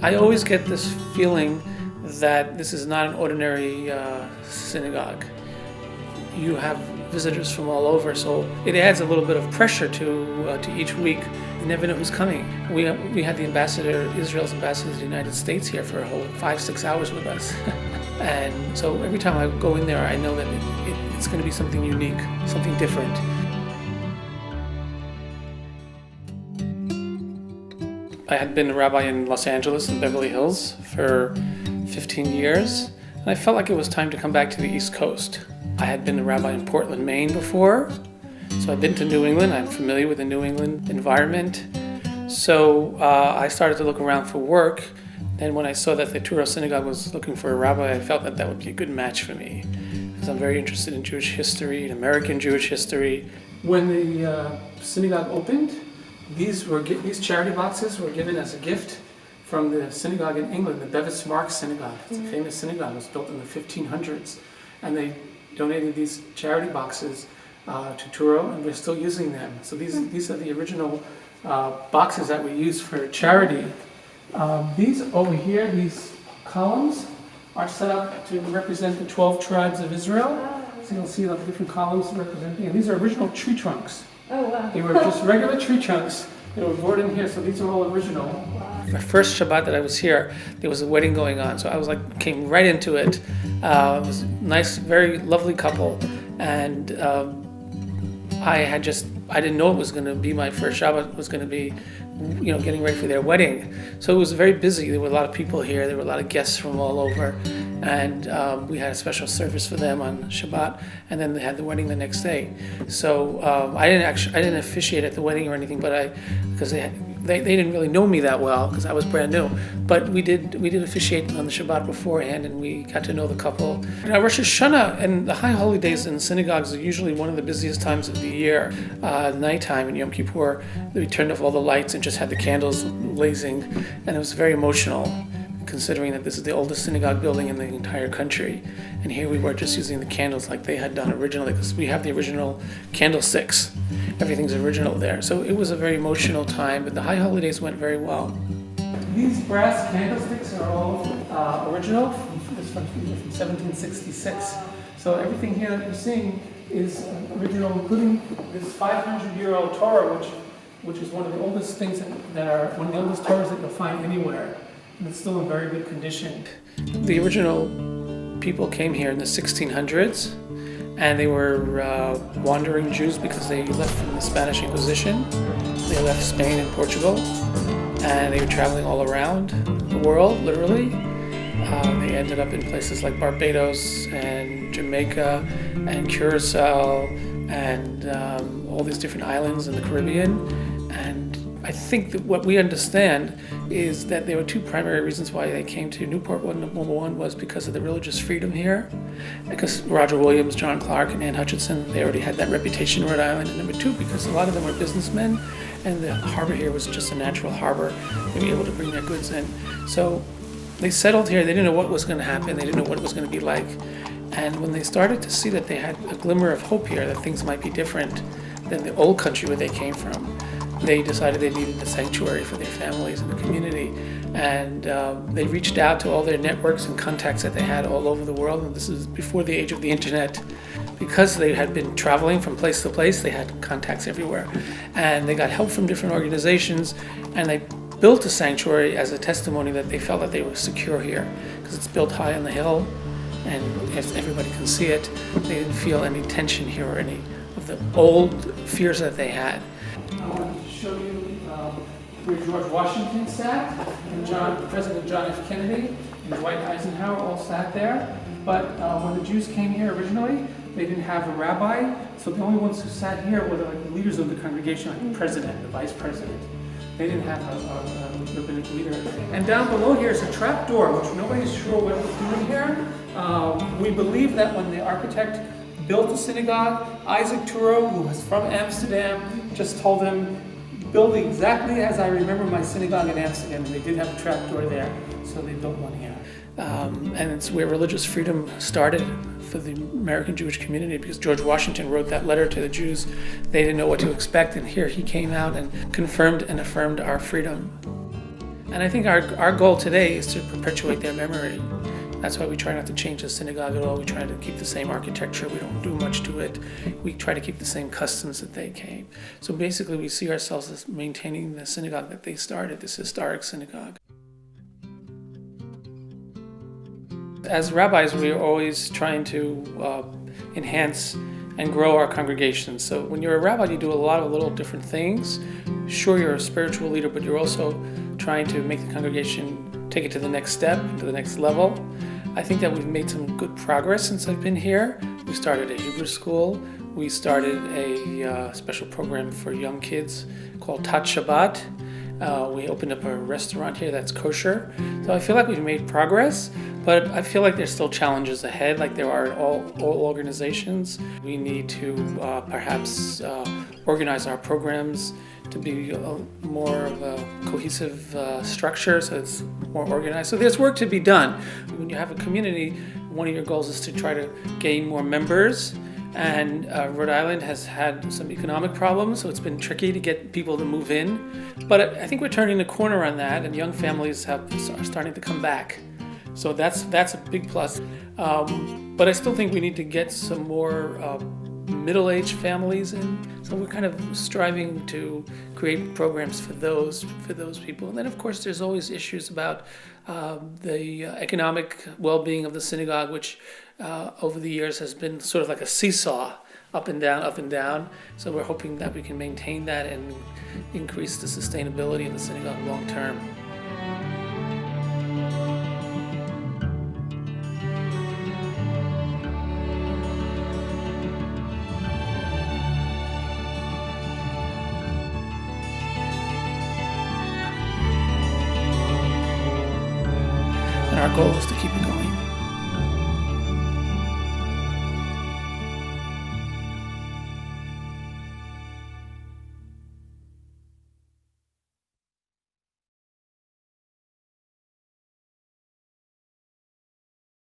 I always get this feeling that this is not an ordinary synagogue. You have visitors from all over, so it adds a little bit of pressure to each week. You never know who's coming. We had the ambassador, Israel's ambassador to the United States here for a whole 5-6 hours with us. And so every time I go in there, I know that it's going to be something unique, something different. I had been a rabbi in Los Angeles and Beverly Hills for 15 years, and I felt like it was time to come back to the East Coast. I had been a rabbi in Portland, Maine before, so I've been to New England. I'm familiar with the New England environment. So I started to look around for work. Then when I saw that the Touro synagogue was looking for a rabbi, I felt that that would be a good match for me, because I'm very interested in Jewish history, in American Jewish history. When the synagogue opened, these charity boxes were given as a gift from the synagogue in England, the Rabbi Marc Synagogue. It's a famous synagogue. It was built in the 1500s, and they donated these charity boxes to Touro, and we're still using them. So these are the original boxes that we use for charity. These over here, these columns, are set up to represent the 12 tribes of Israel. So you'll see the different columns representing, and these are original tree trunks. Oh, wow. They were just regular tree trunks. They were brought in here, so these are all original. The first Shabbat that I was here, there was a wedding going on, so I was came right into it. It was a nice, very lovely couple, and I didn't know it was going to be my first Shabbat. It was going to be, getting ready for their wedding. So it was very busy. There were a lot of people here. There were a lot of guests from all over, and we had a special service for them on Shabbat, and then they had the wedding the next day. So I didn't officiate at the wedding or anything, but because they didn't really know me that well because I was brand new. But we did officiate on the Shabbat beforehand, and we got to know the couple. Now, Rosh Hashanah and the high holy days in synagogues are usually one of the busiest times of the year. Nighttime in Yom Kippur, we turned off all the lights and just had the candles blazing, and it was very emotional, considering that this is the oldest synagogue building in the entire country. And here we were just using the candles like they had done originally, because we have the original candlesticks. Everything's original there. So it was a very emotional time, but the high holidays went very well. These brass candlesticks are all original from 1766. So everything here that you're seeing is original, including this 500-year-old Touro, which is one of the oldest things that are one of the oldest Torahs that you'll find anywhere. And it's still in very good condition. The original people came here in the 1600s, and they were wandering Jews because they left from the Spanish Inquisition. They left Spain and Portugal, and they were traveling all around the world, literally. They ended up in places like Barbados and Jamaica and Curacao and all these different islands in the Caribbean. And I think that what we understand is that there were two primary reasons why they came to Newport. Number one was because of the religious freedom here, because Roger Williams, John Clark, and Ann Hutchinson, they already had that reputation in Rhode Island. And number two, because a lot of them were businessmen, and the harbor here was just a natural harbor. They were able to bring their goods in. So they settled here. They didn't know what was going to happen. They didn't know what it was going to be like. And when they started to see that they had a glimmer of hope here, that things might be different than the old country where they came from, they decided they needed a sanctuary for their families and the community. And they reached out to all their networks and contacts that they had all over the world. And this is before the age of the internet. Because they had been traveling from place to place, they had contacts everywhere. And they got help from different organizations, and they built a sanctuary as a testimony that they felt that they were secure here, because it's built high on the hill, and if everybody can see it, they didn't feel any tension here or any of the old fears that they had. I wanted to show you where George Washington sat, and President John F. Kennedy and Dwight Eisenhower all sat there. But when the Jews came here originally, they didn't have a rabbi, so the only ones who sat here were the leaders of the congregation, like the president, the vice president. They didn't have a rabbinic leader. And down below here is a trap door, which nobody's sure what it was doing here. We believe that when the architect built the synagogue, Isaac Touro, who was from Amsterdam, just told them, build exactly as I remember my synagogue in Amsterdam. And they did have a trap door there, so they built one here. And it's where religious freedom started for the American Jewish community, because George Washington wrote that letter to the Jews. They didn't know what to expect, and here he came out and confirmed and affirmed our freedom. And I think our goal today is to perpetuate their memory. That's why we try not to change the synagogue at all. We try to keep the same architecture. We don't do much to it. We try to keep the same customs that they came. So basically, we see ourselves as maintaining the synagogue that they started, this historic synagogue. As rabbis, we are always trying to enhance and grow our congregation. So when you're a rabbi, you do a lot of little different things. Sure, you're a spiritual leader, but you're also trying to make the congregation take it to the next step, to the next level. I think that we've made some good progress since I've been here. We started a Hebrew school. We started a special program for young kids called Tat Shabbat. We opened up a restaurant here that's kosher. So I feel like we've made progress, but I feel like there's still challenges ahead, like there are in all organizations. We need to perhaps organize our programs to be more of a cohesive structure, so it's more organized. So there's work to be done. When you have a community, one of your goals is to try to gain more members. And Rhode Island has had some economic problems, so it's been tricky to get people to move in. But I think we're turning the corner on that, and young families are starting to come back. So that's a big plus. But I still think we need to get some more middle-aged families in. So we're kind of striving to create programs for those people. And then, of course, there's always issues about the economic well-being of the synagogue, which over the years has been sort of like a seesaw, up and down, up and down. So we're hoping that we can maintain that and increase the sustainability of the synagogue long term. And our goal is to keep it going.